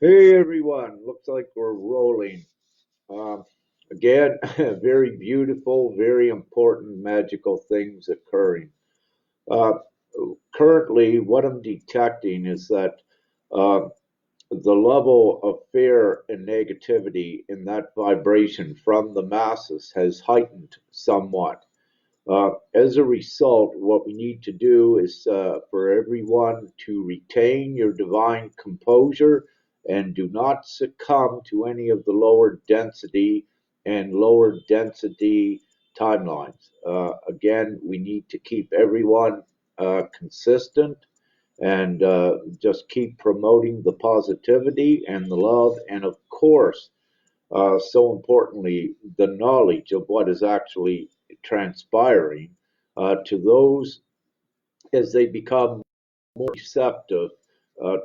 Hey everyone, looks like we're rolling. Um, Again, very beautiful, very important, magical things occurring. Uh, Currently, what I'm detecting is that uh, the level of fear and negativity in that vibration from the masses has heightened somewhat. As a result, what we need to do is for everyone to retain your divine composure and do not succumb to any of the lower density and lower density timelines. Again, we need to keep everyone consistent and just keep promoting the positivity and the love, and of course, so importantly, the knowledge of what is actually transpiring to those as they become more receptive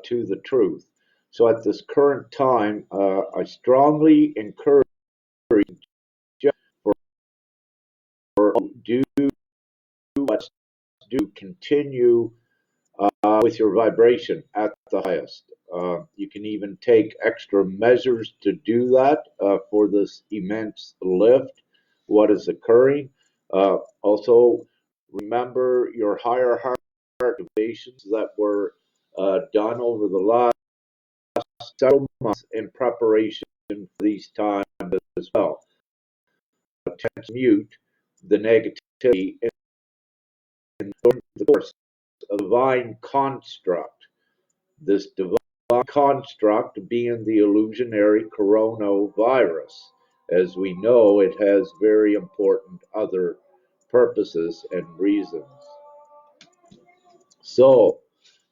to the truth. So at this current time, I strongly encourage for do let's do continue with your vibration at the highest. You can even take extra measures to do that for this immense lift, what is occurring. Also, remember your higher heart activations that were done over the last several months in preparation for these times as well. Transmute the negativity in the course of the divine construct. This divine construct being the illusionary coronavirus. As we know, it has very important other purposes and reasons. So,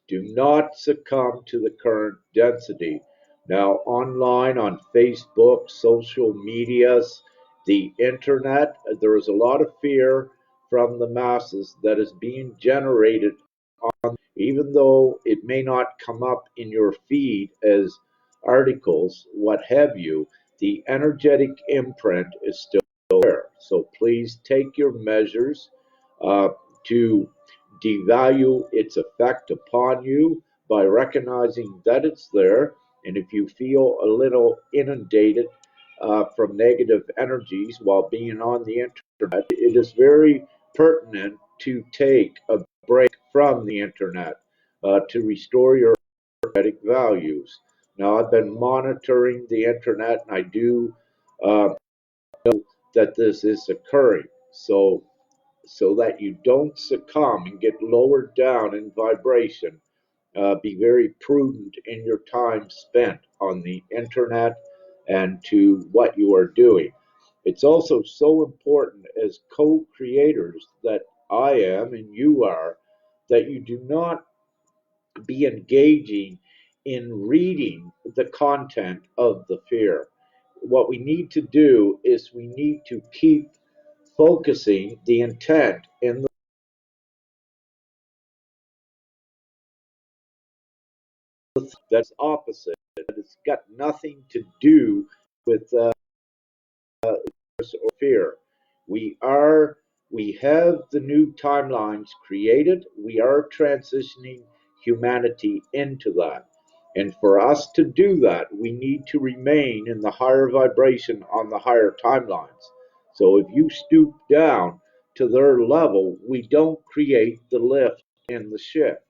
do not succumb to the current density. Now, online, on Facebook, social medias, the internet, there is a lot of fear from the masses that is being generated even though it may not come up in your feed as articles, what have you, the energetic imprint is still there. So please take your measures uh, to devalue its effect upon you by recognizing that it's there. And if you feel a little inundated from negative energies while being on the internet, it is very pertinent to take a break from the internet to restore your energetic values. Now, I've been monitoring the internet, and I do uh, that this is occurring. So that you don't succumb and get lowered down in vibration, be very prudent in your time spent on the internet and to what you are doing. It's also so important as co creators that I am and you are that you do not be engaging in reading the content of the fear. What we need to do is we need to keep focusing the intent in the that's opposite. It's got nothing to do with or fear. We are we have the new timelines created. We are transitioning humanity into that. And for us to do that, we need to remain in the higher vibration on the higher timelines. So if you stoop down to their level, we don't create the lift and the shift.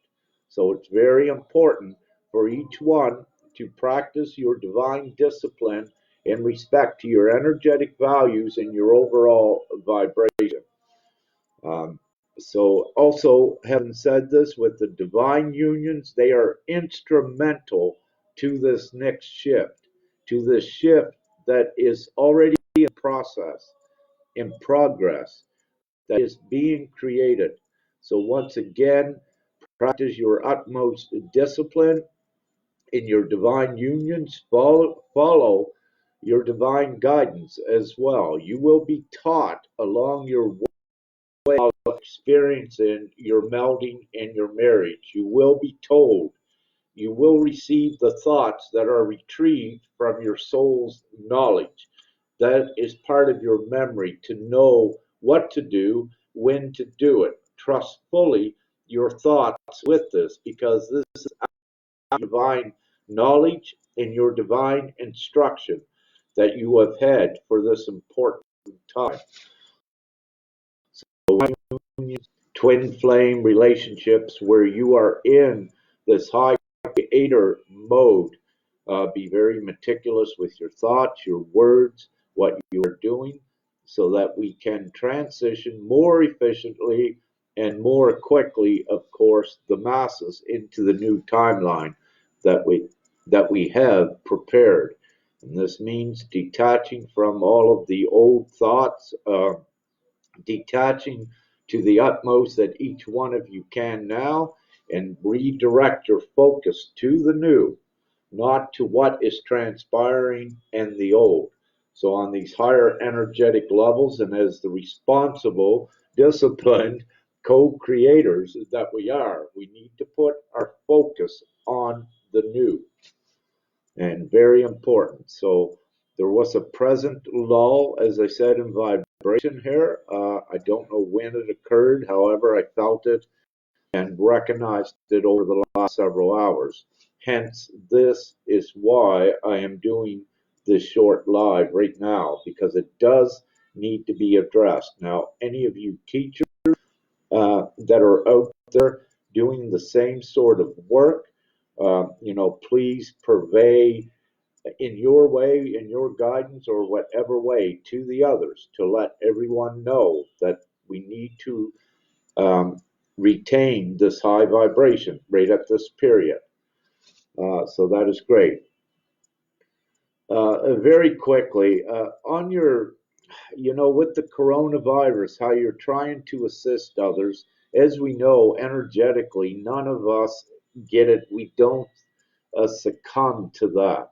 So it's very important for each one to practice your divine discipline in respect to your energetic values and your overall vibration. Um, so, also, having said this, with the divine unions, they are instrumental to this next shift, to this shift that is already in process, in progress, that is being created. So, once again, practice your utmost discipline in your divine unions. Follow your divine guidance as well. You will be taught along your way of experiencing your melding and your marriage. You will be told. You will receive the thoughts that are retrieved from your soul's knowledge. That is part of your memory to know what to do, when to do it. Trust fully your thoughts with this because this is divine knowledge in your divine instruction that you have had for this important time. Twin flame relationships where you are in this high creator mode. Be very meticulous with your thoughts, your words, what you are doing, so that we can transition more efficiently and more quickly, of course, the masses into the new timeline that we have prepared. And this means detaching from all of the old thoughts, detaching to the utmost that each one of you can now, and redirect your focus to the new, not to what is transpiring in the old. So, on these higher energetic levels, and as the responsible, disciplined co creators that we are, we need to put our focus on the new, and very important. So there was a present lull, as I said, in vibration here. I don't know when it occurred. However, I felt it and recognized it over the last several hours. Hence, this is why I am doing this short live right now, because it does need to be addressed. Now, any of you teachers that are out there doing the same sort of work, please purvey in your way, in your guidance, or whatever way to the others to let everyone know that we need to um, retain this high vibration right at this period. So that is great. Very quickly, on your, with the coronavirus, how you're trying to assist others. As we know, energetically, none of us get it. We don't succumb to that.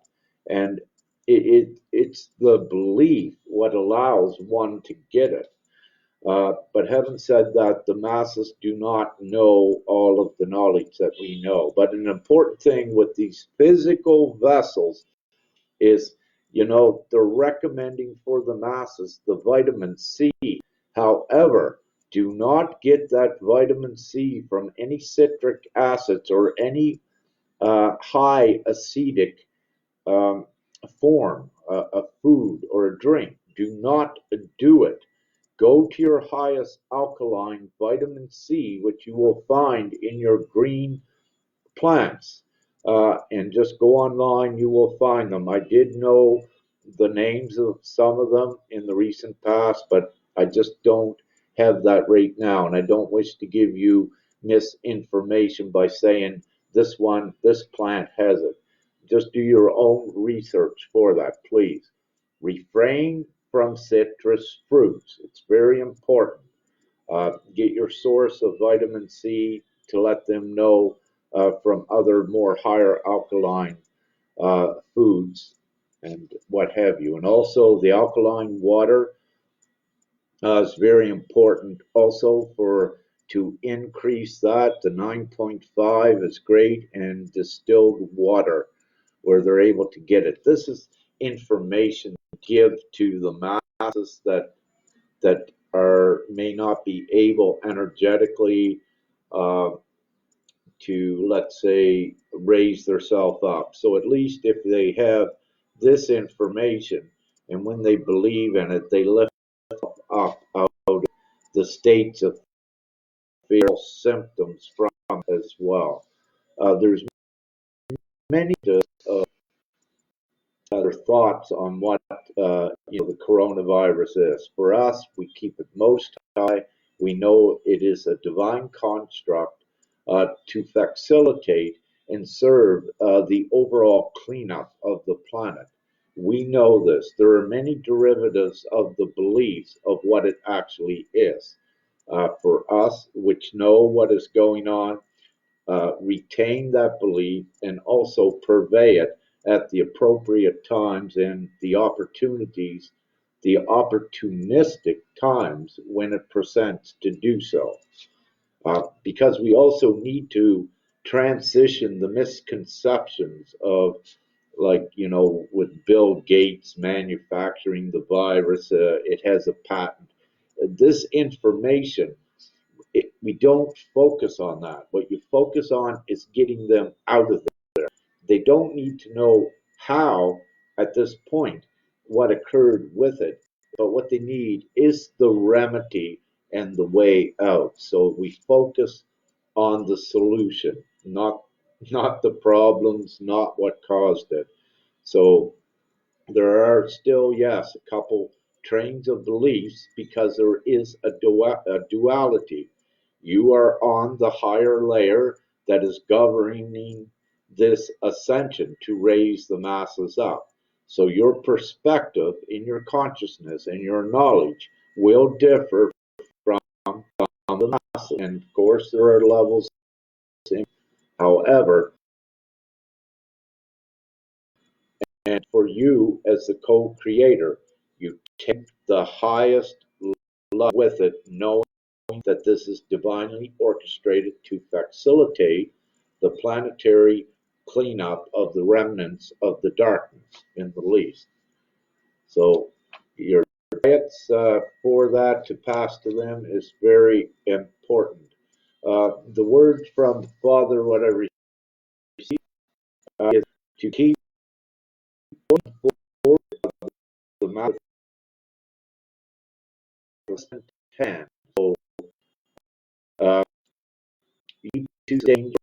And it's the belief what allows one to get it. But having said that, the masses do not know all of the knowledge that we know. But an important thing with these physical vessels is, they're recommending for the masses the vitamin C. However, do not get that vitamin C from any citric acids or any high acidic um, form, a food or a drink. Do not do it. Go to your highest alkaline vitamin C, which you will find in your green plants, and just go online. You will find them. I did know the names of some of them in the recent past, but I just don't have that right now, and I don't wish to give you misinformation by saying this plant has it. Just do your own research for that, please. Refrain from citrus fruits. It's very important. Get your source of vitamin C to let them know from other more higher alkaline foods and what have you. And also, the alkaline water is very important also for to increase that. The 9.5 is great, and distilled water where they're able to get it. This is information to give to the masses that are may not be able energetically uh, to, let's say, raise themselves up. So at least if they have this information, and when they believe in it, they lift up out of the states of fear symptoms from as well. There's many other thoughts on what the coronavirus is. For us, we keep it most high. We know it is a divine construct to facilitate and serve the overall cleanup of the planet. We know this. There are many derivatives of the beliefs of what it actually is. For us, which know what is going on, retain that belief and also purvey it at the appropriate times and the opportunities, the opportunistic times when it presents to do so. Because we also need to transition the misconceptions of, like, with Bill Gates manufacturing the virus, it has a patent. This information, we don't focus on that. What you focus on is getting them out of there. They don't need to know how at this point what occurred with it, but what they need is the remedy and the way out. So we focus on the solution, not the problems, not what caused it. So there are still, yes, a couple trains of beliefs because there is a duality. You are on the higher layer that is governing this ascension to raise the masses up. So your perspective in your consciousness and your knowledge will differ from the masses. And of course, there are levels. However, and for you as the co-creator, you take the highest love with it, knowing that this is divinely orchestrated to facilitate the planetary cleanup of the remnants of the darkness in the least. So your diets for that to pass to them is very important. The word from Father, what I received, is to keep forward the matter of 10. So uh, you to danger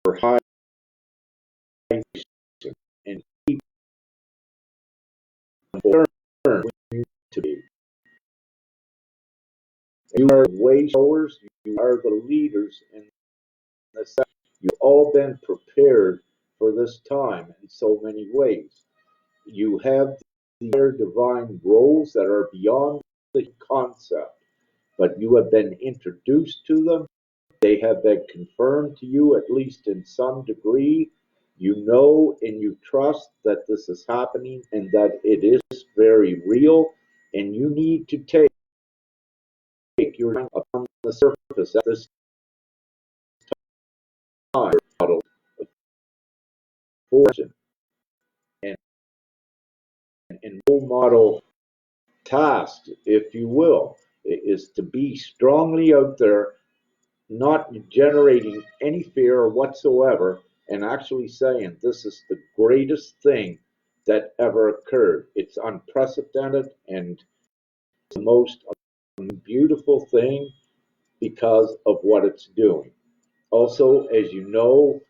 for high and keep on to be. You are the way showers, you are the leaders in the sector. You've all been prepared for this time in so many ways. You have their divine roles that are beyond the concept, but you have been introduced to them. They have been confirmed to you, at least in some degree. You know and you trust that this is happening and that it is very real, and you need to take your time upon the surface at this time model of fortune and, role model task, if you will, is to be strongly out there, not generating any fear whatsoever, and actually saying this is the greatest thing that ever occurred. It's unprecedented and the most beautiful thing because of what it's doing. Also, as you know,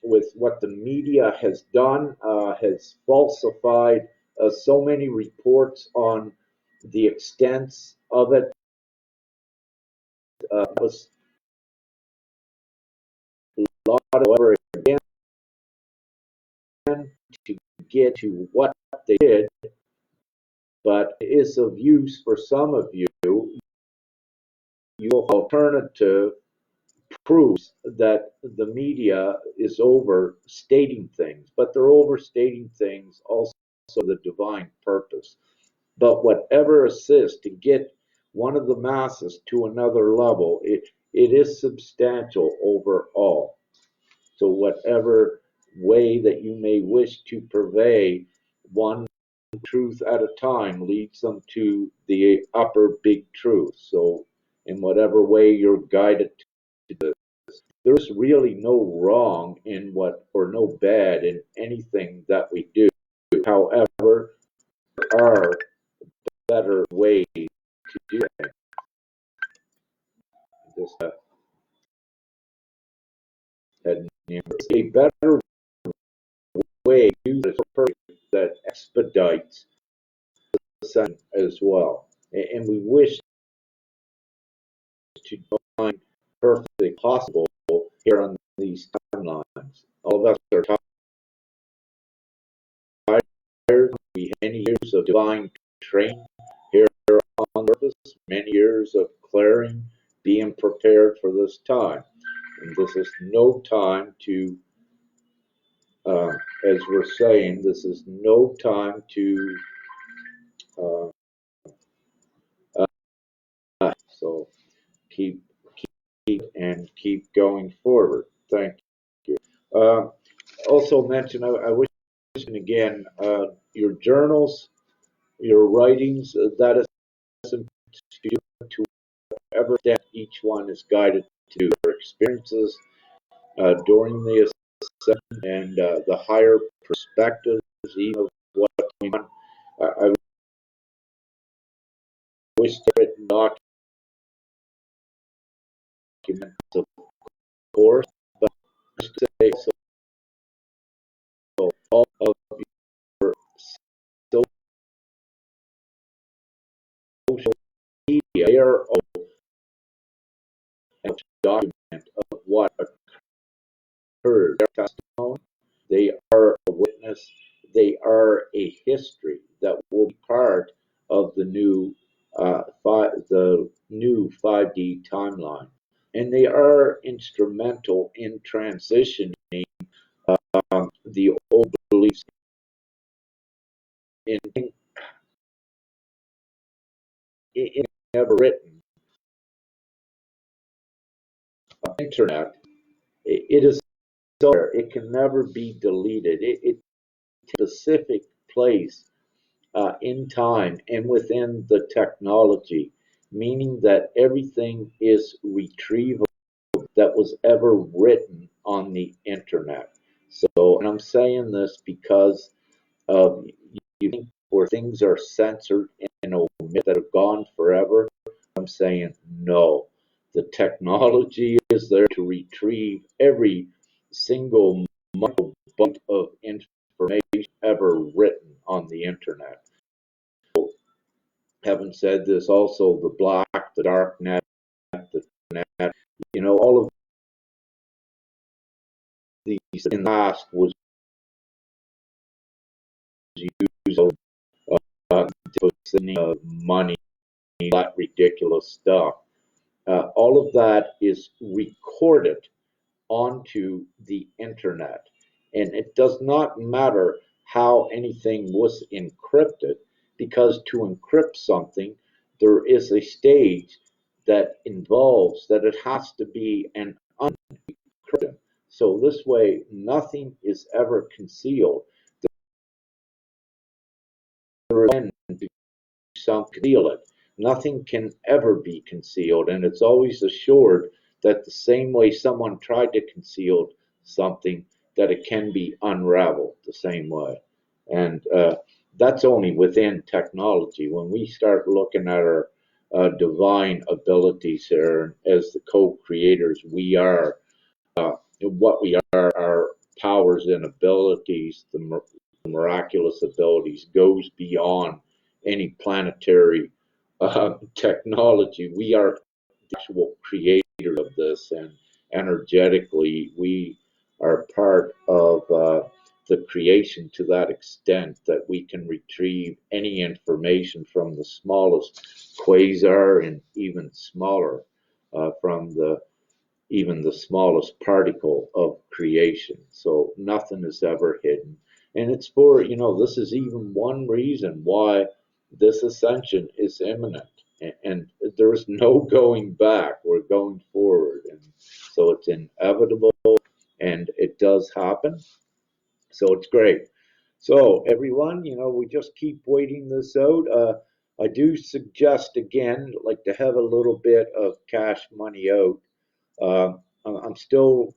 with what the media has done, has falsified so many reports on the extents of it. Was a lot of over again to get to what they did, but it is of use for some of you. Your alternative proves that the media is overstating things, but they're overstating things also the divine purpose. But whatever assists to get one of the masses to another level, it is substantial overall. So whatever way that you may wish to purvey one truth at a time leads them to the upper big truth. So in whatever way you're guided to this, there's really no wrong in what or no bad in anything that we do. However, there are better ways to do it. This had a better way to do this that expedites the sun as well. And we wish to find perfectly possible here on these timelines. All of us are tired. We have many years of divine training here on purpose, many years of clearing, being prepared for this time. And this is no time to, uh, as we're saying, this is no time to, uh, so keep, keep going forward. Thank you. Also mention, I wish again, your journals, your writings, that is to whatever extent each one is guided to their experiences during the and the higher perspectives, even of what's going on. I wish there were written documents, of course, but just to say so all of your social media, they are a document of what occurred. Their testimony, they are a witness, they are a history that will be part of the new 5D timeline, and they are instrumental in transitioning the old beliefs in never written internet. It is there. It can never be deleted. It takes a specific place in time and within the technology, meaning that everything is retrievable that was ever written on the internet. So, and I'm saying this because you think where things are censored and omitted that have gone forever. I'm saying no. The technology is there to retrieve every single byte of information ever written on the internet. Having said this, also the black, the dark net, the net, all of these in the past was used money, that ridiculous stuff. All of that is recorded onto the internet. And it does not matter how anything was encrypted, because to encrypt something, there is a stage that involves that it has to be an unencrypted. So this way, nothing is ever concealed. There is some conceal it. Nothing can ever be concealed, and it's always assured that the same way someone tried to conceal something, that it can be unraveled the same way. And that's only within technology. When we start looking at our divine abilities here as the co-creators, we are what we are, our powers and abilities, the miraculous abilities, goes beyond any planetary technology. We are the actual creator of this, and energetically, we are part of the creation to that extent that we can retrieve any information from the smallest quasar and even smaller from the even the smallest particle of creation. So nothing is ever hidden. And it's for, this is even one reason why this ascension is imminent. And there's no going back. We're going forward. And so it's inevitable and it does happen. So it's great. So everyone, we just keep waiting this out. I do suggest again, like to have a little bit of cash money out. I'm still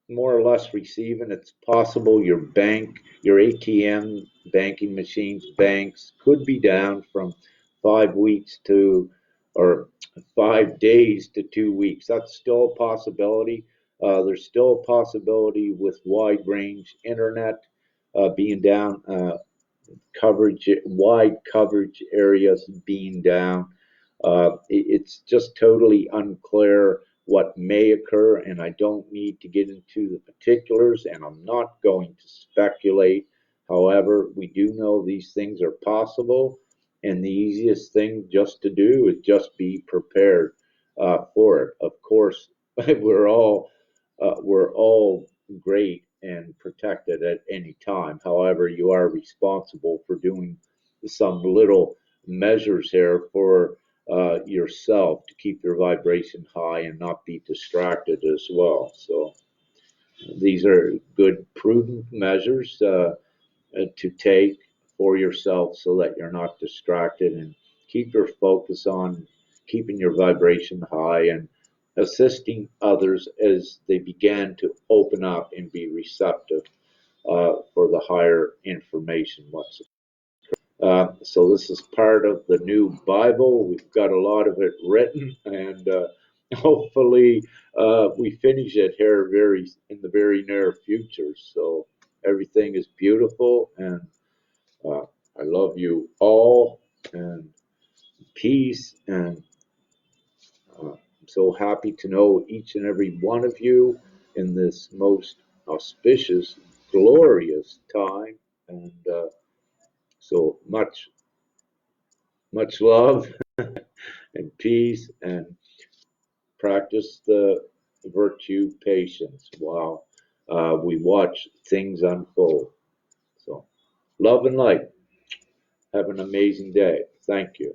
more or less receiving. It's possible your ATM banking machines, banks could be down from 5 weeks to, or 5 days to 2 weeks. That's still a possibility. There's still a possibility with wide range internet being down. Coverage, wide coverage areas being down. It's just totally unclear what may occur, and I don't need to get into the particulars, and I'm not going to speculate. However, we do know these things are possible, and the easiest thing just to do is just be prepared for it. Of course, we're all great and protected at any time. However, you are responsible for doing some little measures here for yourself to keep your vibration high and not be distracted as well. So these are good, prudent measures to take for yourself so that you're not distracted, and keep your focus on keeping your vibration high, and assisting others as they began to open up and be receptive for the higher information. So this is part of the new Bible. We've got a lot of it written, and hopefully we finish it here very in the very near future. So everything is beautiful, and uh, I love you all, and peace, and I'm so happy to know each and every one of you in this most auspicious, glorious time, and so much love and peace, and practice the virtue patience while we watch things unfold. So, love and light. Have an amazing day. Thank you.